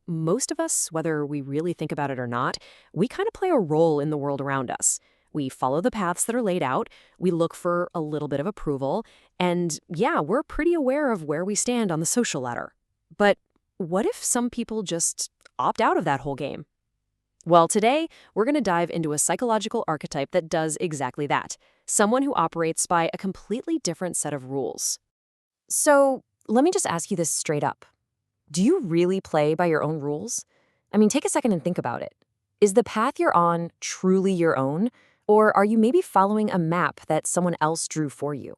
Most of us, whether we really think about it or not, we kind of play a role in the world around us. We follow the paths that are laid out, we look for a little bit of approval, and yeah, we're pretty aware of where we stand on the social ladder. But what if some people just opt out of that whole game? Well, today, we're going to dive into a psychological archetype that does exactly that. Someone who operates by a completely different set of rules. So, let me just ask you this straight up. Do you really play by your own rules? I mean, take a second and think about it. Is the path you're on truly your own? Or are you maybe following a map that someone else drew for you?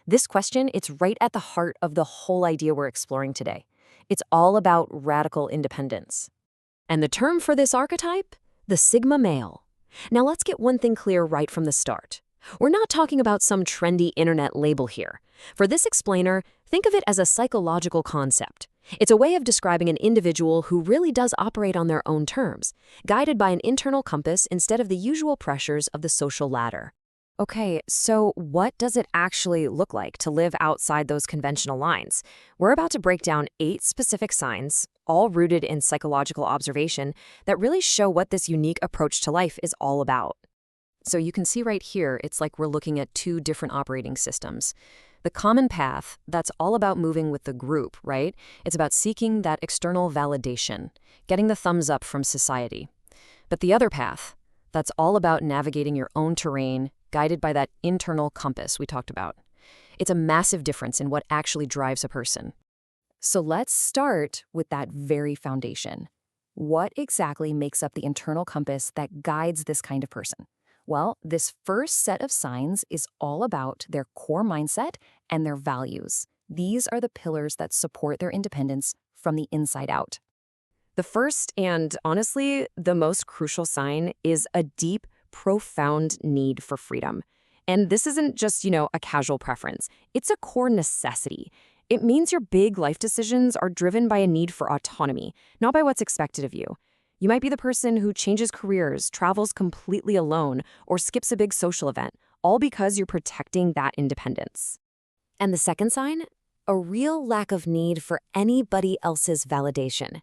This question, it's right at the heart of the whole idea we're exploring today. It's all about radical independence. And the term for this archetype? The Sigma male. Now let's get one thing clear right from the start. We're not talking about some trendy internet label here. For this explainer, think of it as a psychological concept. It's a way of describing an individual who really does operate on their own terms, guided by an internal compass instead of the usual pressures of the social ladder. Okay, so what does it actually look like to live outside those conventional lines? We're about to break down 8 specific signs, all rooted in psychological observation, that really show what this unique approach to life is all about. So you can see right here, it's like we're looking at 2 different operating systems. The common path, that's all about moving with the group, right? It's about seeking that external validation, getting the thumbs up from society. But the other path, that's all about navigating your own terrain, guided by that internal compass we talked about. It's a massive difference in what actually drives a person. So let's start with that very foundation. What exactly makes up the internal compass that guides this kind of person? Well, this first set of signs is all about their core mindset and their values. These are the pillars that support their independence from the inside out. The first, and honestly, the most crucial sign is a deep, profound need for freedom. And this isn't just, a casual preference. It's a core necessity. It means your big life decisions are driven by a need for autonomy, not by what's expected of you. You might be the person who changes careers, travels completely alone, or skips a big social event, all because you're protecting that independence. And the second sign? A real lack of need for anybody else's validation.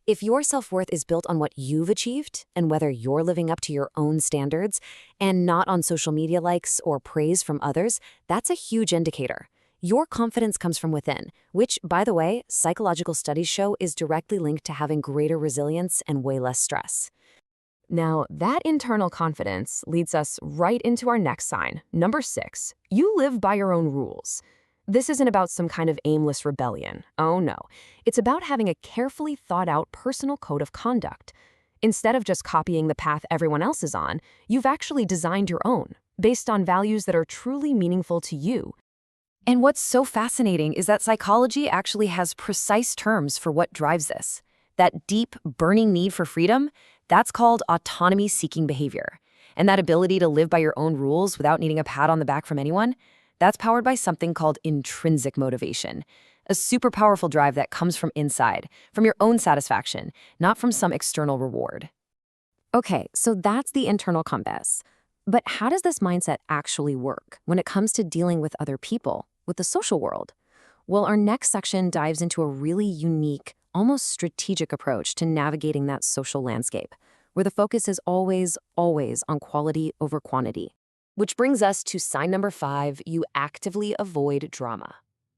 If your self-worth is built on what you've achieved and whether you're living up to your own standards and not on social media likes or praise from others, that's a huge indicator. Your confidence comes from within, which, by the way, psychological studies show is directly linked to having greater resilience and way less stress. Now, that internal confidence leads us right into our next sign, number 6. You live by your own rules. This isn't about some kind of aimless rebellion. Oh no. It's about having a carefully thought-out personal code of conduct. Instead of just copying the path everyone else is on, you've actually designed your own, based on values that are truly meaningful to you. And what's so fascinating is that psychology actually has precise terms for what drives this. That deep, burning need for freedom, that's called autonomy-seeking behavior. And that ability to live by your own rules without needing a pat on the back from anyone, that's powered by something called intrinsic motivation, a super powerful drive that comes from inside, from your own satisfaction, not from some external reward. Okay, so that's the internal compass. But how does this mindset actually work when it comes to dealing with other people, with the social world? Well, our next section dives into a really unique, almost strategic approach to navigating that social landscape, where the focus is always on quality over quantity. Which brings us to sign number 5, you actively avoid drama.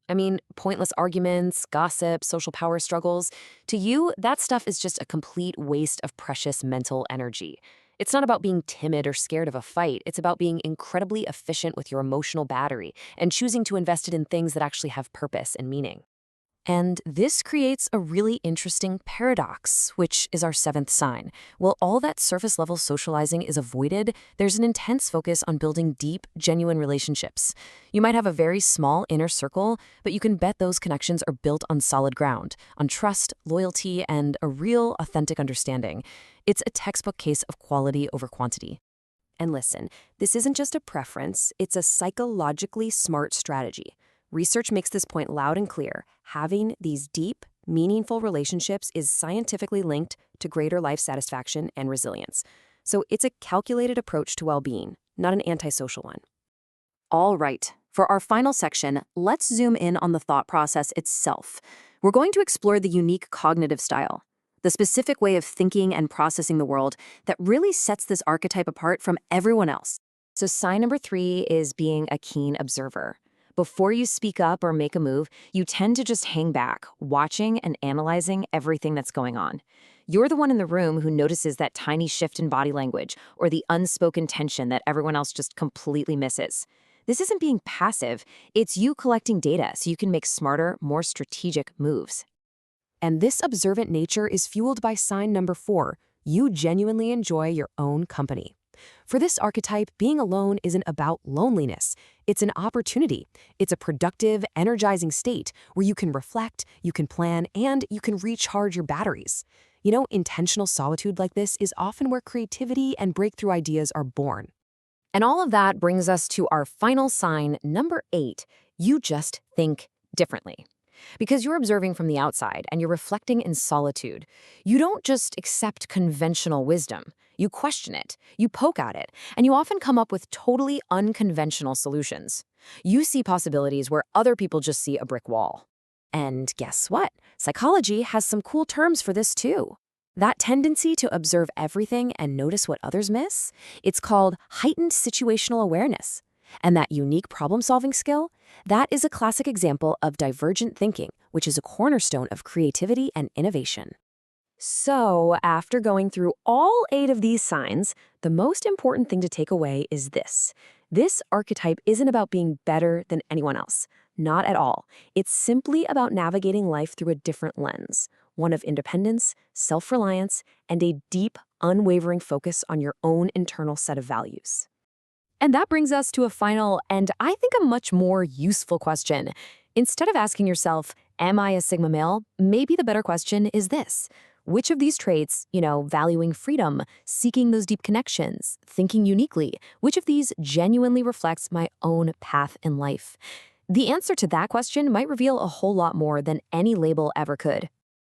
I mean, pointless arguments, gossip, social power struggles. To you, that stuff is just a complete waste of precious mental energy. It's not about being timid or scared of a fight. It's about being incredibly efficient with your emotional battery and choosing to invest it in things that actually have purpose and meaning. And this creates a really interesting paradox, which is our 7th sign. While all that surface-level socializing is avoided, there's an intense focus on building deep, genuine relationships. You might have a very small inner circle, but you can bet those connections are built on solid ground, on trust, loyalty, and a real, authentic understanding. It's a textbook case of quality over quantity. And listen, this isn't just a preference, it's a psychologically smart strategy. Research makes this point loud and clear. Having these deep, meaningful relationships is scientifically linked to greater life satisfaction and resilience. So it's a calculated approach to well-being, not an antisocial one. All right, for our final section, let's zoom in on the thought process itself. We're going to explore the unique cognitive style, the specific way of thinking and processing the world that really sets this archetype apart from everyone else. So sign number 3 is being a keen observer. Before you speak up or make a move, you tend to just hang back, watching and analyzing everything that's going on. You're the one in the room who notices that tiny shift in body language or the unspoken tension that everyone else just completely misses. This isn't being passive, it's you collecting data so you can make smarter, more strategic moves. And this observant nature is fueled by sign number 4. You genuinely enjoy your own company. For this archetype, being alone isn't about loneliness. It's an opportunity. It's a productive, energizing state where you can reflect, you can plan, and you can recharge your batteries. Intentional solitude like this is often where creativity and breakthrough ideas are born. And all of that brings us to our final sign, number 8. You just think differently. Because you're observing from the outside and you're reflecting in solitude, you don't just accept conventional wisdom. You question it, you poke at it, and you often come up with totally unconventional solutions. You see possibilities where other people just see a brick wall. And guess what? Psychology has some cool terms for this too. That tendency to observe everything and notice what others miss, it's called heightened situational awareness. And that unique problem-solving skill, that is a classic example of divergent thinking, which is a cornerstone of creativity and innovation. So, after going through all 8 of these signs, the most important thing to take away is this. This archetype isn't about being better than anyone else. Not at all. It's simply about navigating life through a different lens, one of independence, self-reliance, and a deep, unwavering focus on your own internal set of values. And that brings us to a final, and I think a much more useful question. Instead of asking yourself, am I a Sigma male? Maybe the better question is this. Which of these traits, valuing freedom, seeking those deep connections, thinking uniquely, which of these genuinely reflects my own path in life? The answer to that question might reveal a whole lot more than any label ever could.